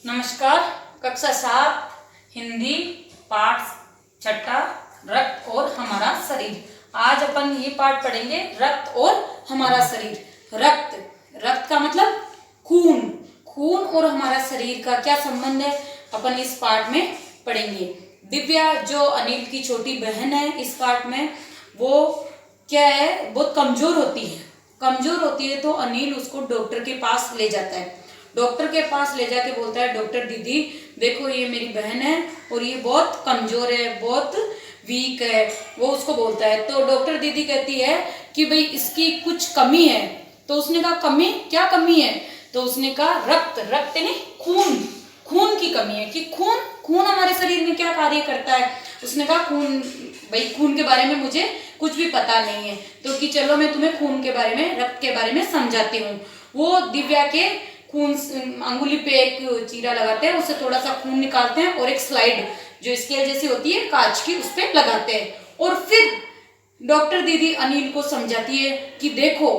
नमस्कार। कक्षा 7 हिंदी पाठ 6 रक्त और हमारा शरीर। आज अपन ये पाठ पढ़ेंगे रक्त और हमारा शरीर। रक्त का मतलब खून। खून और हमारा शरीर का क्या संबंध है, अपन इस पाठ में पढ़ेंगे। दिव्या जो अनिल की छोटी बहन है, इस पाठ में वो क्या है, बहुत कमजोर होती है। तो अनिल उसको डॉक्टर के पास ले जाता है। डॉक्टर के पास ले जाके बोलता है, डॉक्टर दीदी देखो ये मेरी बहन है और ये बहुत कमजोर है, बहुत वीक है, वो उसको बोलता है। तो डॉक्टर दीदी कहती है कि भाई इसकी कुछ कमी है। तो उसने कहा कमी, क्या कमी है? तो उसने कहा रक्त यानी खून की कमी है। कि खून हमारे शरीर में क्या कार्य करता है? उसने कहा खून के बारे में मुझे कुछ भी पता नहीं है, तो कि चलो मैं तुम्हें खून के बारे में, रक्त के बारे में समझाती हूँ। वो दिव्या के खून अंगुली पे एक चीरा लगाते हैं, उससे थोड़ा सा खून निकालते हैं और एक स्लाइड जो स्केल जैसी होती है कांच की, उस पे लगाते हैं। और फिर डॉक्टर दीदी अनिल को समझाती है कि देखो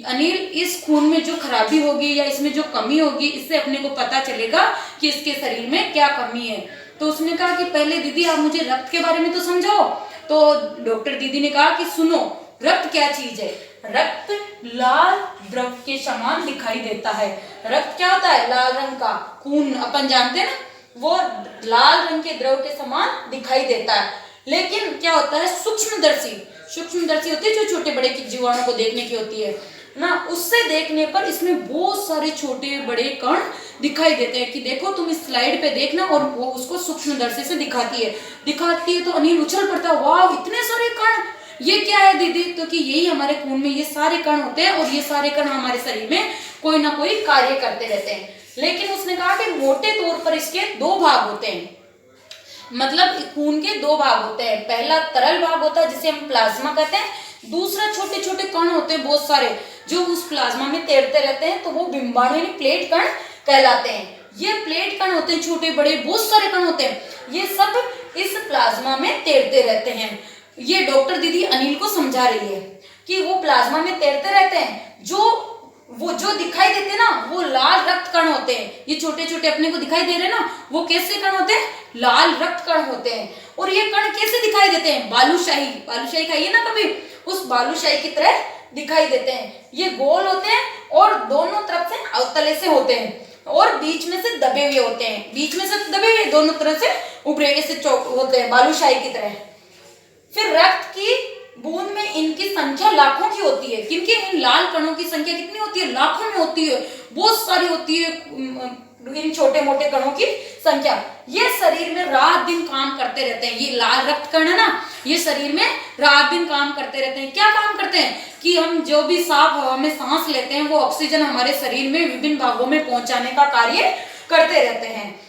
अनिल, इस खून में जो खराबी होगी या इसमें जो कमी होगी, इससे अपने को पता चलेगा कि इसके शरीर में क्या कमी है। तो उसने कहा कि पहले दीदी आप मुझे रक्त के बारे में तो समझाओ। तो डॉक्टर दीदी ने कहा कि सुनो, रक्त क्या चीज है? रक्त लाल द्रव के समान दिखाई देता है। रक्त क्या होता है? लाल रंग का खून, अपन जानते हैं ना, वो लाल रंग के द्रव के समान दिखाई देता है। लेकिन क्या होता है, सूक्ष्मदर्शी होती है, जो छोटे बड़े जीवाणु को देखने की होती है ना, उससे देखने पर इसमें बहुत सारे छोटे बड़े कण दिखाई देते हैं। कि देखो तुम इस स्लाइड पे देखना, और वो उसको सूक्ष्मदर्शी से दिखाती है। तो अनिल उछल पड़ता है, वाह इतने सारे कण, ये क्या है दीदी? तो कि यही हमारे खून में ये सारे कण होते हैं, और ये सारे कण हमारे शरीर में कोई ना कोई कार्य करते रहते हैं। लेकिन उसने कहा कि मोटे तौर पर इसके 2 भाग होते हैं। मतलब खून के 2 भाग होते हैं। पहला तरल भाग होता है जिसे हम प्लाज्मा कहते हैं। दूसरा छोटे छोटे कण होते हैं बहुत सारे, जो उस प्लाज्मा में तैरते रहते हैं, तो वो बिंबाणु यानी प्लेट कण कहलाते हैं। ये प्लेट कण होते हैं, छोटे बड़े बहुत सारे कण होते हैं, ये सब इस प्लाज्मा में तैरते रहते हैं। ये डॉक्टर दीदी अनिल को समझा रही है कि वो प्लाज्मा में तैरते रहते हैं। जो दिखाई देते हैं ना, वो लाल रक्त कण होते हैं। ये छोटे छोटे अपने को दिखाई दे रहे हैं ना, वो कैसे कण होते हैं? लाल रक्त कण होते हैं। और ये कण कैसे दिखाई देते हैं? बालूशाही खाइए ना कभी, उस बालूशाही की तरह दिखाई देते हैं। ये गोल होते हैं और दोनों तरफ से अवतले से होते हैं, और बीच में से दबे हुए होते हैं। दोनों तरफ से उभरे से चौक होते हैं, बालूशाही की तरह। फिर रक्त की बूंद में इनकी संख्या लाखों की होती है। किनकी? इन लाल कणों की संख्या कितनी होती है? लाखों में होती है, बहुत सारी होती है इन छोटे मोटे कणों की संख्या। ये शरीर में रात दिन काम करते रहते हैं। ये लाल रक्त कण है ना, ये शरीर में रात दिन काम करते रहते हैं। क्या काम करते हैं? कि हम जो भी साफ हवा में सांस लेते हैं, वो ऑक्सीजन हमारे शरीर में विभिन्न भागों में पहुंचाने का कार्य करते रहते हैं।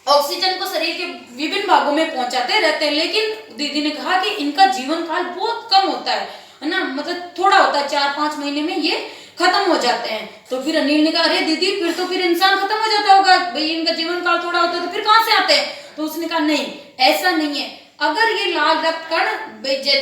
ऑक्सीजन को शरीर के विभिन्न भागों में पहुंचाते रहते हैं। लेकिन दीदी ने कहा कि इनका जीवन काल बहुत कम होता है ना, मतलब थोड़ा होता है, 4-5 महीने में ये खत्म हो जाते हैं। तो फिर अनिल ने कहा, अरे दीदी फिर इंसान खत्म हो जाता होगा, भाई इनका जीवन काल थोड़ा होता है, तो फिर कहाँ से आते हैं? तो उसने कहा नहीं, ऐसा नहीं है। अगर ये लाल रक्त कण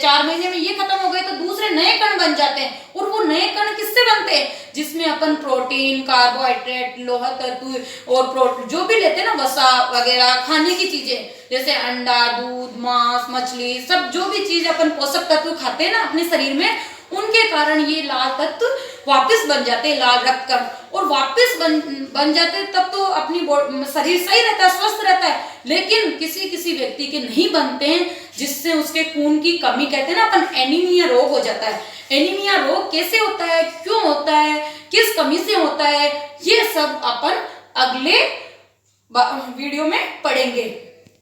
4 महीने में ये खत्म हो गए, तो दूसरे नए कण बन जाते हैं। और वो नए कण किससे बनते हैं? जिसमें अपन प्रोटीन, कार्बोहाइड्रेट, लोह तत्व और जो भी लेते हैं ना, वसा वगैरह खाने की चीजें, जैसे अंडा, दूध, मांस, मछली, सब जो भी चीज अपन पोषक तत्व खाते हैं ना अपने शरीर में, उनके कारण ये लाल तत्व वापस बन जाते हैं, लाल रक्त कण। और वापस बन जाते हैं, तब तो अपनी शरीर सही रहता है, स्वस्थ रहता है। लेकिन किसी किसी व्यक्ति के नहीं बनते हैं, जिससे उसके खून की कमी, कहते हैं ना अपन, एनीमिया रोग हो जाता है। एनीमिया रोग कैसे होता है, क्यों होता है, किस कमी से होता है, ये सब अपन अगले वीडियो में पढ़ेंगे।